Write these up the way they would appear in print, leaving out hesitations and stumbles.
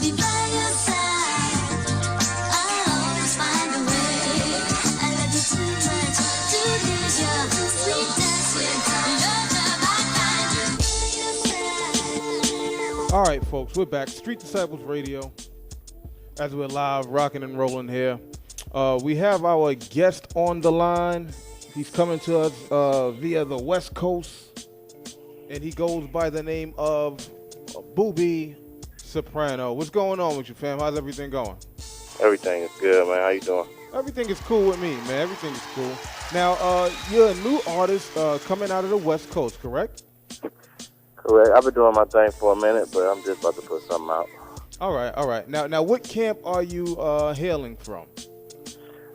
be by your side. I always find a way. I love you too much to lose your sweet dancing. All right, folks, we're back. Street Disciplez Radio. As we're live, rocking and rolling here. We have our guest on the line. He's coming to us via the West Coast, and he goes by the name of Boobie Soprano. What's going on with you, fam? How's everything going? Everything is good, man. How you doing? Everything is cool with me, man. Everything is cool. Now, you're a new artist coming out of the West Coast, correct? Correct. I've been doing my thing for a minute, but I'm just about to put something out. All right. Now, what camp are you hailing from?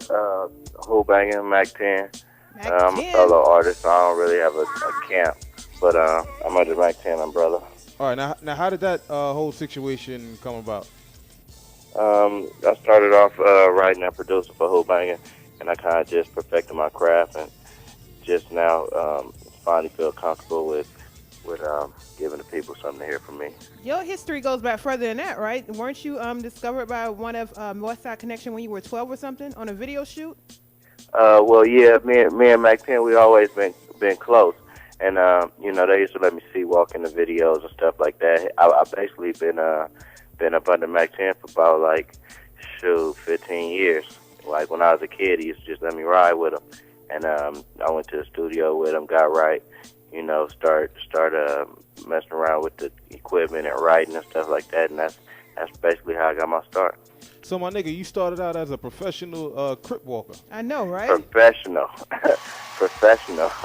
Whole banging, Mac 10. Mac I'm 10. a solo artist, so I don't really have a camp, but I'm under Mac 10 umbrella. All right. Now, how did that whole situation come about? I started off writing and producing for Whole Banging, and I kind of just perfected my craft, and just now finally feel comfortable with giving the people something to hear from me. Your history goes back further than that, right? Weren't you discovered by one of Westside Connection when you were 12 or something on a video shoot? Well, yeah, me and Mac 10, we always been close, and they used to let me walk in the videos and stuff like that. I basically been up under Mac 10 for about 15 years. Like when I was a kid, he used to just let me ride with him, and I went to the studio with him, got right. Start messing around with the equipment and writing and stuff like that, and that's basically how I got my start. So, my nigga, you started out as a professional Crip walker. I know, right? Professional.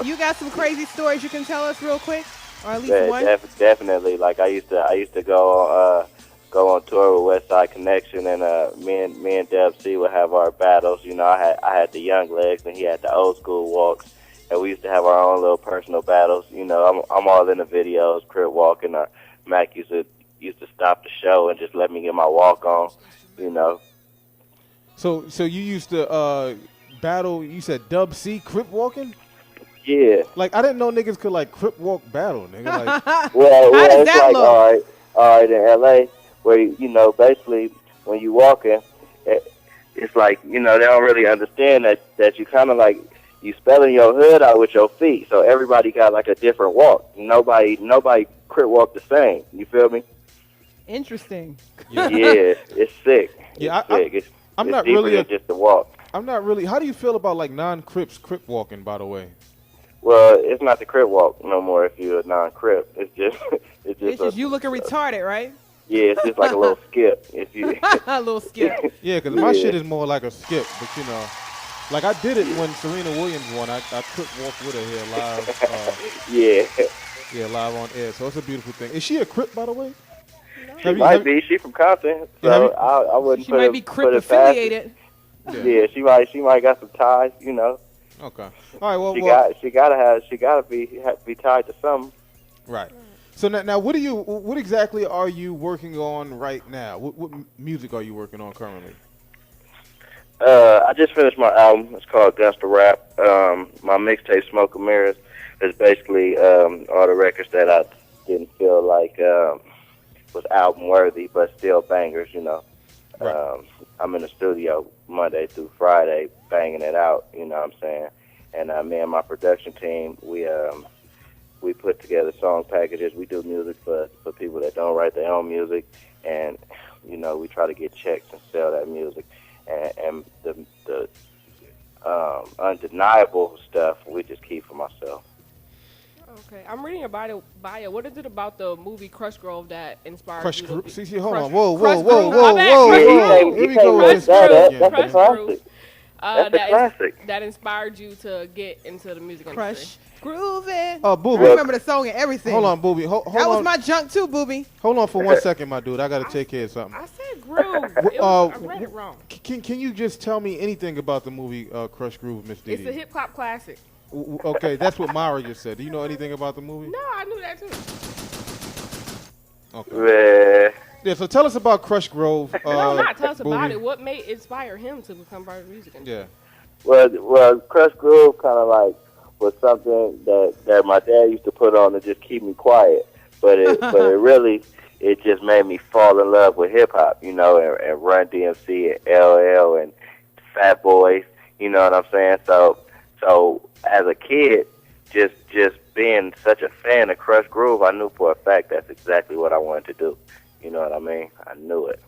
You got some crazy stories you can tell us real quick, or at least Yeah, one? definitely. Like I used to go on tour with Westside Connection, and me and Dub C would have our battles. I had the young legs, and he had the old school walks. And we used to have our own little personal battles. I'm all in the videos, Crip walking. Mac used to stop the show and just let me get my walk on. So you used to battle. You said Dub C Crip walking. Yeah. Like I didn't know niggas could Crip walk battle, nigga. Like, well, How does it's that look? all right in L.A. where basically when you walking, it's like they don't really understand that you kind of you spelling your hood out with your feet, so everybody got a different walk. Nobody Crip walk the same. You feel me? Interesting. yeah, it's sick. Yeah, it's sick. I'm it's not deeper really than just the walk. I'm not really. How do you feel about non-Crips Crip walking? By the way. Well, it's not the Crip walk no more. If you're a non-Crip, it's just you looking retarded, right? Yeah, it's just like a little skip. If you A little skip. Yeah, because my shit is more like a skip, but I did it when Serena Williams won. I Crip walked with her here live. Yeah, live on air. So it's a beautiful thing. Is she a Crip, by the way? She might be. She from Compton, so I wouldn't. She might be Crip affiliated. Yeah, she might got some ties. Okay. All right. She gotta be tied to something. Right. So now, what exactly are you working on right now? What music are you working on currently? I just finished my album. It's called Gangsta Rap. My mixtape, Smoke and Mirrors, is basically all the records that I didn't feel like was album worthy, but still bangers. Right. I'm in the studio Monday through Friday, banging it out. You know what I'm saying? And me and my production team, we put together song packages. We do music for people that don't write their own music, and we try to get checks and sell that music. And the undeniable stuff we just keep for myself. Okay, I'm reading your bio. What is it about the movie Crush Grove that inspired Crush you? Grove. See, hold on. Crush Whoa. Grove. Here we go with this. That's a classic. That's a classic. That inspired you to get into the music Crush industry. Grooving. Boobie. I remember the song and everything. Hold on, Boobie. That was my junk too, Boobie. Hold on for 1 second, my dude. I got to take care of something. I said groove. I read it wrong. Can you just tell me anything about the movie Crush Groove, Miss Didi? It's a hip hop classic. Okay, that's what Myra just said. Do you know anything about the movie? No, I knew that too. Okay. Yeah, so tell us about Crush Grove. No, not tell us about Boobie. it. What made inspire him to become part of the music industry? Yeah. Well, Crush Groove kind of was something that my dad used to put on to just keep me quiet, but it really it just made me fall in love with hip hop, you know, and Run DMC and LL and Fat Boys, you know what I'm saying? So as a kid, just being such a fan of Crush Groove, I knew for a fact that's exactly what I wanted to do. You know what I mean? I knew it.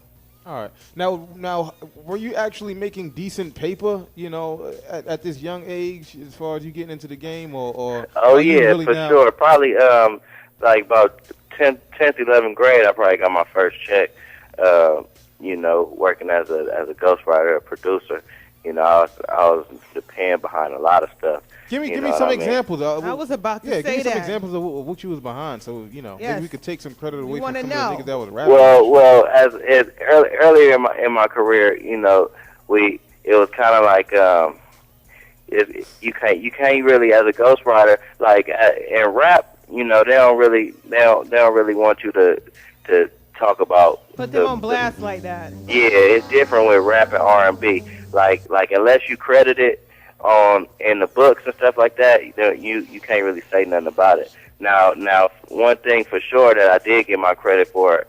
All right. Now, were you actually making decent paper, you know, at this young age, as far as you getting into the game, or Oh are you yeah, really for now? sure. Probably like about 10th, 11th grade, I probably got my first check. You know, working as a ghostwriter, a producer. You know, I was the pen behind a lot of stuff. Give me You know some what I mean? examples. I was about to yeah, say give me some that. examples of what you was behind, so you know, Yes. maybe we could take some credit away from wanna some of the know. niggas that was rapping. Well, as earlier in my career, you know, it was kind of like you can't really, as a ghostwriter, like in rap, you know, they don't really want you to talk about Put them on blast like that. Yeah, it's different with rap and R&B. Like unless you credit it in the books and stuff like that, you can't really say nothing about it. Now one thing for sure that I did get my credit for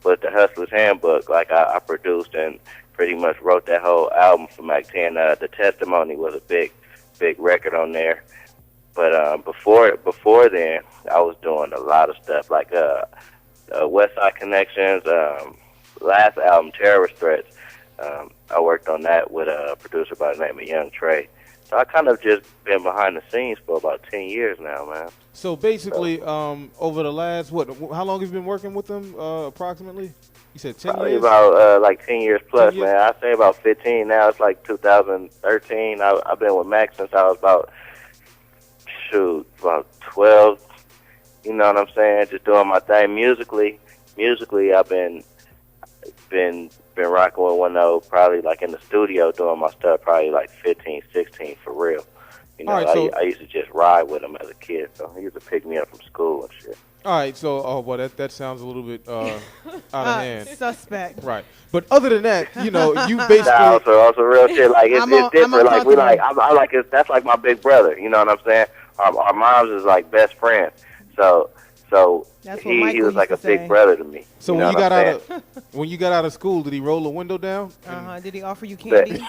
was the Hustler's Handbook. Like I produced and pretty much wrote that whole album for Mac 10. The Testimony was a big record on there. But before then, I was doing a lot of stuff like Westside Connections, last album, Terrorist Threats. I worked on that with a producer by the name of Young Trey. So I kind of just been behind the scenes for about 10 years now, man. So basically, over the last, how long have you been working with them, approximately? You said 10 Probably years? about like 10 years plus, 10 years? man. I say about 15 now. It's like 2013. I've been with Max since I was about 12. You know what I'm saying? Just doing my thing musically. I've been rocking with one of probably like in the studio doing my stuff probably like 15, 16 for real. You know, All right, so- I used to just ride with him as a kid, so he used to pick me up from school and shit. All right, so that sounds a little bit out of hand. Suspect. Right. But other than that, you know, you basically Nah, also real shit. Like it's I'm different. Like we like uncomfortable. I like it. That's like my big brother. You know what I'm saying? Our moms is like best friends. So That's what he Michael was like a used to say. big brother to me. So you when know you what got I'm saying? when you got out of school, did he roll the window down? Did he offer you candy?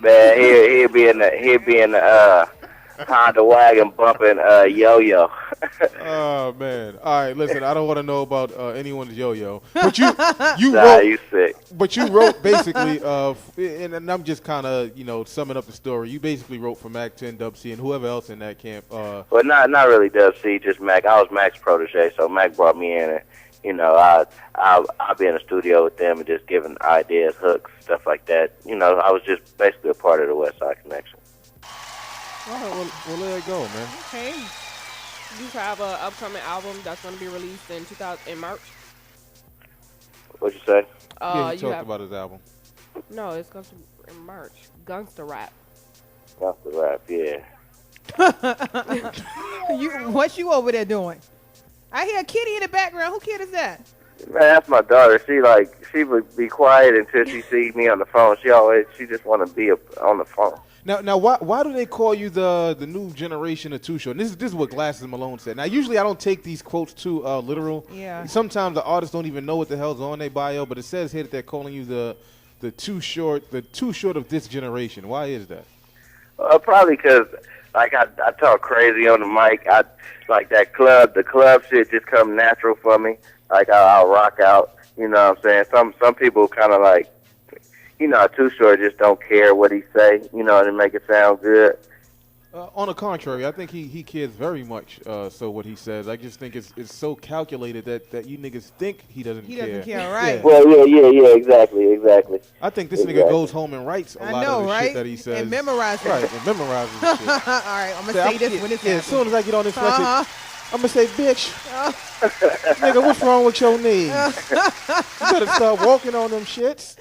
Man, he'd be in the Honda wagon bumping yo-yo. Oh man! All right, listen. I don't want to know about anyone's yo-yo, but you Nah, wrote. you sick. But you wrote basically, and I'm just kind of summing up the story. You basically wrote for Mac 10, Dub C, and whoever else in that camp. Well, not really Dub C, just Mac. I was Mac's protege, so Mac brought me in, and I'll be in the studio with them and just giving ideas, hooks, stuff like that. You know, I was just basically a part of the Westside Connection. All right, well, let it go, man. Okay. You have an upcoming album that's going to be released in March. What you say? Yeah, he You talked have, about his album. no, it's going to be in March. Gangsta Rap. That's the rap, yeah. What you over there doing? I hear a kitty in the background. Who kid is that? Man, that's my daughter. She would be quiet until she sees me on the phone. She just want to be on the phone. Now, why do they call you the new generation of Too Short? And this is what Glasses Malone said. Now, usually I don't take these quotes too literal. Yeah. Sometimes the artists don't even know what the hell's on their bio, but it says here that they're calling you the Too Short of this generation. Why is that? Probably because like I talk crazy on the mic. I like the club shit just come natural for me. Like I'll rock out. You know what I'm saying? Some people kind of like, Too Short just don't care what he say, and make it sound good. On the contrary, I think he cares very much. So what he says, I just think it's so calculated that you niggas think he doesn't care. He doesn't care, right? Yeah. Well, yeah, exactly. I think this nigga Exactly. goes home and writes a I lot know, of the right? shit that he says. And memorize it. Right, and memorizes the shit. All right, I'm gonna say this when it's as soon as I get on this record, Uh-huh. I'm gonna say, bitch, nigga, what's wrong with your knees? You better start walking on them shits.